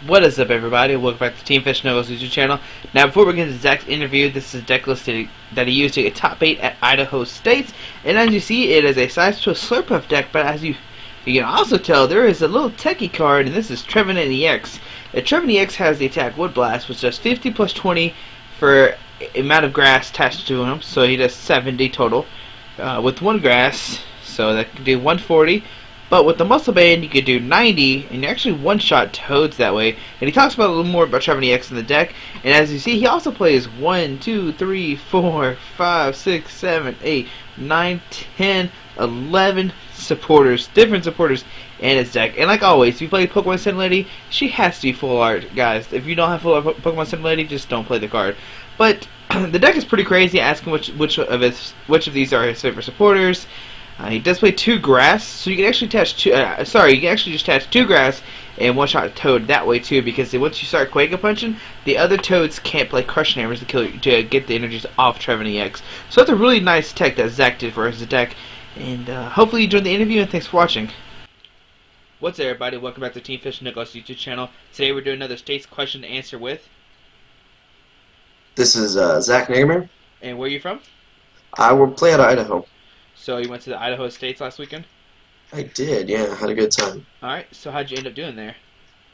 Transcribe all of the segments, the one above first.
What is up, everybody? Welcome back to Team Fish Nuggles YouTube channel. Now, before we get into Zach's interview, this is Decklist that he used to get top 8 at Idaho States. And as you see, it is a Seismitoad Slurpuff deck, but as you can also tell, there is a little techie card, and this is Trevenant EX. The Trevenant EX has the attack Wood Blast, which does 50 plus 20 for amount of grass attached to him, so he does 70 total. With one grass, so that could do 140. But with the Muscle Band, you could do 90, and you actually one-shot Toads that way. And he talks about a little more about Trevenant EX in the deck. And as you see, he also plays 1, 2, 3, 4, 5, 6, 7, 8, 9, 10, 11 supporters, different supporters in his deck. And like always, if you play Pokemon Center Lady, she has to be full art, guys. If you don't have full art Pokemon Center Lady, just don't play the card. But the deck is pretty crazy, asking which of these are his favorite supporters. He does play 2 grass, so you can actually attach two. You can actually just attach 2 grass and one-shot Toad that way too. Because once you start Quake Punching, the other Toads can't play Crush Hammers to get the energies off Trevenant EX. So that's a really nice tech that Zach did for his deck. And hopefully you enjoyed the interview, and thanks for watching. What's up, everybody? Welcome back to Team Fish Nuggles YouTube channel. Today we're doing another States question and answer with. This is Zach Negomir. And where are you from? I will play at Idaho. So you went to the Idaho States last weekend? I did, yeah. Had a good time. Alright, so how'd you end up doing there?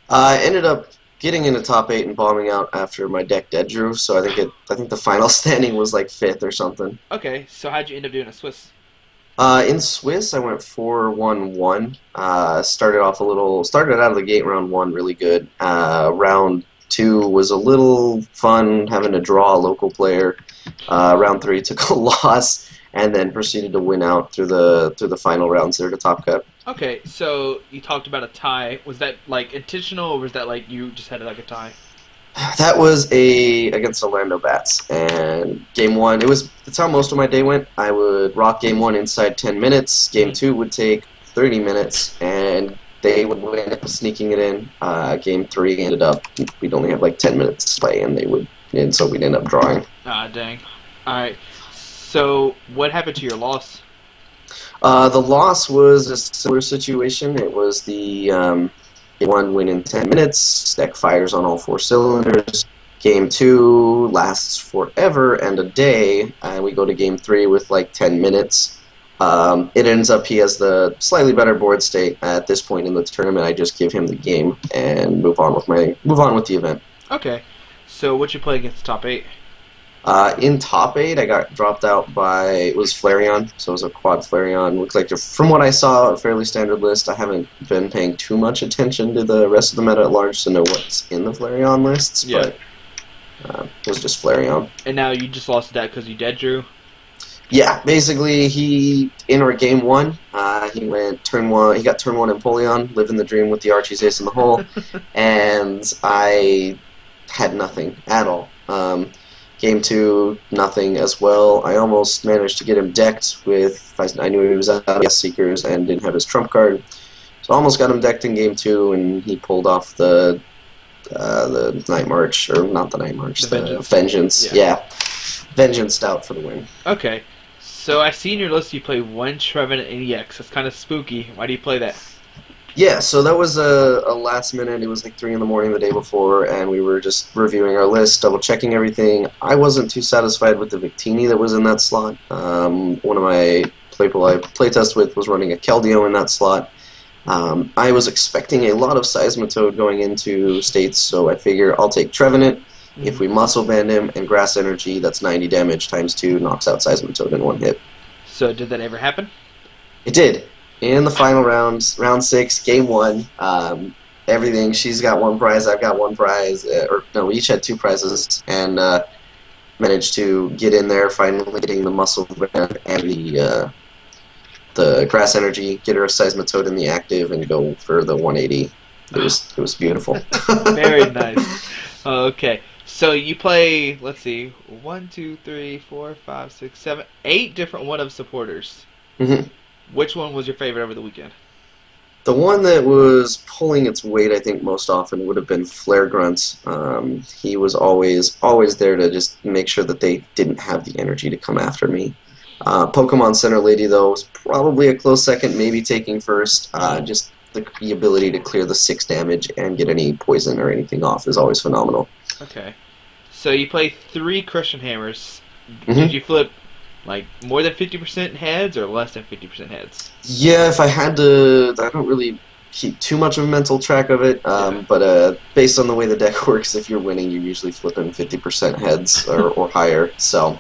I ended up getting into top 8 and bombing out after my deck dead drew, so I think the final standing was like 5th or something. Okay, so how'd you end up doing a Swiss? In Swiss, I went 4-1-1. Started out of the gate round 1 really good. Round 2 was a little fun, having to draw a local player. Round 3 took a loss, and then proceeded to win out through the final rounds there to top cut. Okay, so you talked about a tie. Was that like intentional, or was that like you just had like a tie? That was against Orlando Bats, and game 1. That's how most of my day went. I would rock game 1 inside 10 minutes. Game 2 would take 30 minutes, and they would win up sneaking it in. Game 3 ended up we'd only have like 10 minutes to play, and so we'd end up drawing. Ah, dang. All right. So, what happened to your loss? The loss was a similar situation. It was the one win in 10 minutes. Deck fires on all 4 cylinders. Game 2 lasts forever and a day, and we go to game 3 with like 10 minutes. It ends up he has the slightly better board state at this point in the tournament. I just give him the game and move on with the event. Okay. So, what'd you play against the top 8? In top 8, I got dropped out by, it was Flareon, so it was a quad Flareon. Looks like, from what I saw, a fairly standard list. I haven't been paying too much attention to the rest of the meta at large to know what's in the Flareon lists, yeah. But it was just Flareon. And now you just lost that because you dead drew? Yeah, basically, in our game 1, he went turn 1, he got turn 1 Empoleon, living the dream with the Archie's Ace in the hole, and I had nothing at all. Game 2, nothing as well. I almost managed to get him decked with, I knew he was out of Seekers and didn't have his trump card. So I almost got him decked in game 2, and he pulled off the Night March, or not the Night March, the Vengeance. Yeah. Vengeance out for the win. Okay. So I see in your list you play 1 Trevenant EX. That's kind of spooky. Why do you play that? Yeah, so that was a last minute. It was like 3 in the morning the day before, and we were just reviewing our list, double-checking everything. I wasn't too satisfied with the Victini that was in that slot. One of my people I playtest with was running a Keldeo in that slot. I was expecting a lot of Seismitoad going into States, so I figure I'll take Trevenant. If we Muscle Band him and Grass Energy, that's 90 damage times 2, knocks out Seismitoad in 1 hit. So did that ever happen? It did. In the final rounds, round 6, game 1, everything. She's got 1 prize, I've got 1 prize, we each had 2 prizes, and managed to get in there, finally getting the Muscle Band and the Grass Energy, get her a Seismitoad in the active, and go for the 180. It was beautiful. Very nice. Okay, so you play, let's see, 1, 2, 3, 4, 5, 6, 7, 8 different one-of supporters. Mm-hmm. Which one was your favorite over the weekend? The one that was pulling its weight, I think, most often would have been Flare Grunt. He was always there to just make sure that they didn't have the energy to come after me. Pokemon Center Lady, though, was probably a close second, maybe taking first. Just the ability to clear the 6 damage and get any poison or anything off is always phenomenal. Okay. So you play 3 Crushing Hammers. Mm-hmm. Did you flip like more than 50% heads or less than 50% heads? Yeah, if I had to, I don't really keep too much of a mental track of it, but based on the way the deck works, if you're winning, you're usually flipping 50% heads or higher, so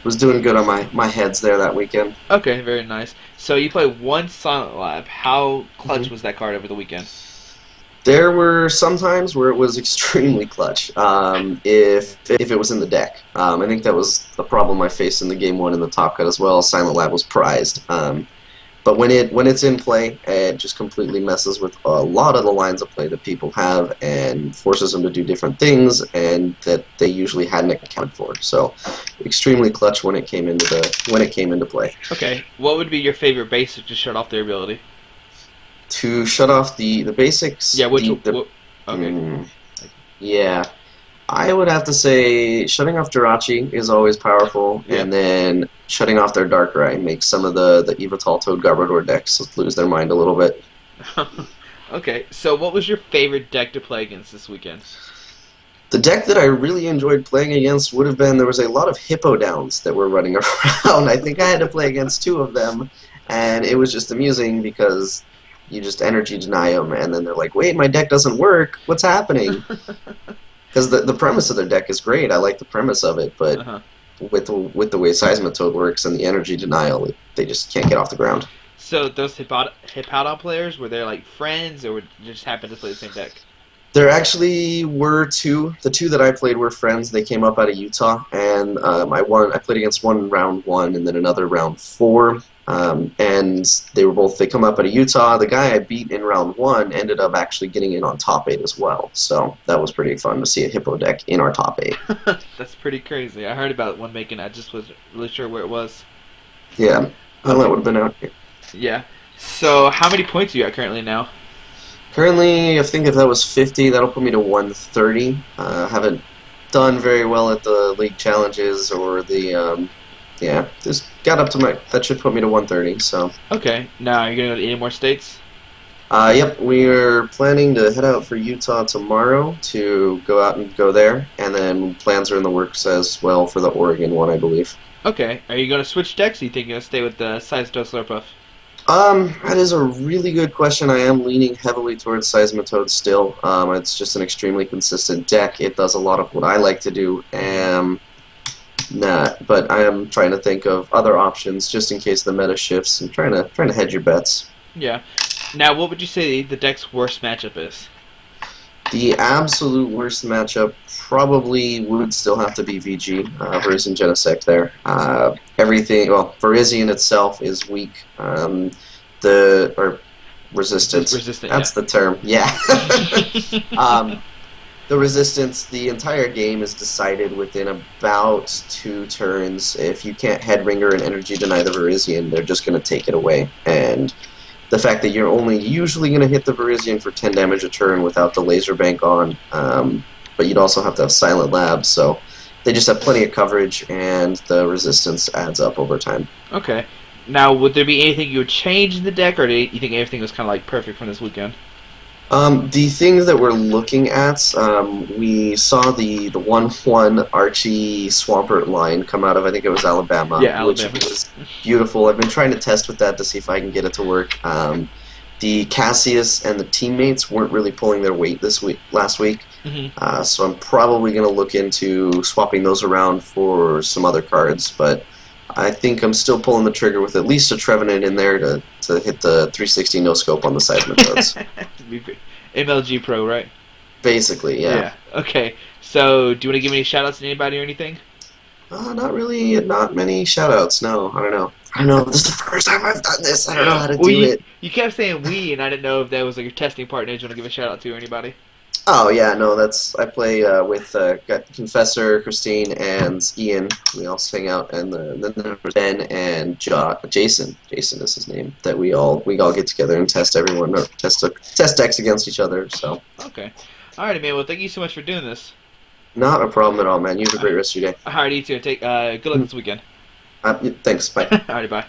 was doing good on my heads there that weekend. Okay, very nice. So you play 1 Silent Lab. How clutch was that card over the weekend? There were some times where it was extremely clutch, if it was in the deck. I think that was the problem I faced in the game 1 in the top cut as well. Silent Lab was prized. But when it's in play, it just completely messes with a lot of the lines of play that people have and forces them to do different things and that they usually hadn't accounted for. So, extremely clutch when it came into play. Okay, what would be your favorite basic to shut off their ability? To shut off the basics. Yeah, okay. Yeah. I would have to say shutting off Jirachi is always powerful, and then shutting off their Darkrai makes some of the Evital Toad Garbodor decks lose their mind a little bit. Okay, so what was your favorite deck to play against this weekend? The deck that I really enjoyed playing against would have been, there was a lot of Hippo Downs that were running around. I think I had to play against 2 of them, and it was just amusing because you just energy deny them, and then they're like, wait, my deck doesn't work, what's happening? Because the premise of their deck is great. I like the premise of it, but with the way Seismitoad works and the energy denial, they just can't get off the ground. So those Hippowdon players, were they like friends, or just happened to play the same deck? There actually were 2. The 2 that I played were friends. They came up out of Utah, and I played against one in round 1, and then another round 4. And they come up out of Utah. The guy I beat in round 1 ended up actually getting in on top 8 as well. So that was pretty fun to see a Hippo deck in our top 8. That's pretty crazy. I heard about one making. I just wasn't really sure where it was. Yeah, well, that would have been out here. Yeah. So how many points are you at currently now? Currently, I think if that was 50, that'll put me to 130. Haven't done very well at the league challenges or the just got up to that should put me to 130. So. Okay. Now you're gonna go to any more states? Yep, we're planning to head out for Utah tomorrow to go out and go there, and then plans are in the works as well for the Oregon one, I believe. Okay. Are you gonna switch decks? Or you think you're gonna stay with the Seismitoad Slurpuff? That is a really good question. I am leaning heavily towards Seismitoad still. It's just an extremely consistent deck. It does a lot of what I like to do, but I am trying to think of other options just in case the meta shifts. I'm trying to hedge your bets. Yeah. Now, what would you say the deck's worst matchup is? The absolute worst matchup probably would still have to be VG, Virizion Genesect there. Virizion itself is weak. Resistance. That's the term, yeah. The resistance, the entire game is decided within about 2 turns. If you can't Headringer and energy deny the Virizion, they're just going to take it away. And the fact that you're only usually going to hit the Virizion for 10 damage a turn without the laser bank on, but you'd also have to have Silent Lab, so they just have plenty of coverage, and the resistance adds up over time. Okay. Now, would there be anything you would change in the deck, or do you think everything was kind of like perfect from this weekend? The things that we're looking at, we saw the 1-1 Archie Swampert line come out of, I think it was Alabama. Yeah, Alabama. Which was beautiful. I've been trying to test with that to see if I can get it to work. The Cassius and the teammates weren't really pulling their weight last week, so I'm probably going to look into swapping those around for some other cards, but I think I'm still pulling the trigger with at least a Trevenant in there to hit the 360 no-scope on the Seismitoads. MLG Pro, right? Basically, yeah. Okay, so do you want to give any shout-outs to anybody or anything? Not really, not many shout-outs, no, I don't know. This is the first time I've done this. I don't know how to do it. You kept saying we, and I didn't know if that was like your testing partner. Do you want to give a shout-out to or anybody? Oh, yeah, no, I play with Confessor, Christine, and Ian. We all hang out, and then there's Ben and Jason. Jason is his name. That we all get together and test everyone, or test decks against each other. So. Okay. Alrighty, man. Well, thank you so much for doing this. Not a problem at all, man. You have a great rest of your day. Alright, you too. Good luck this weekend. Thanks. Bye. Alrighty, bye.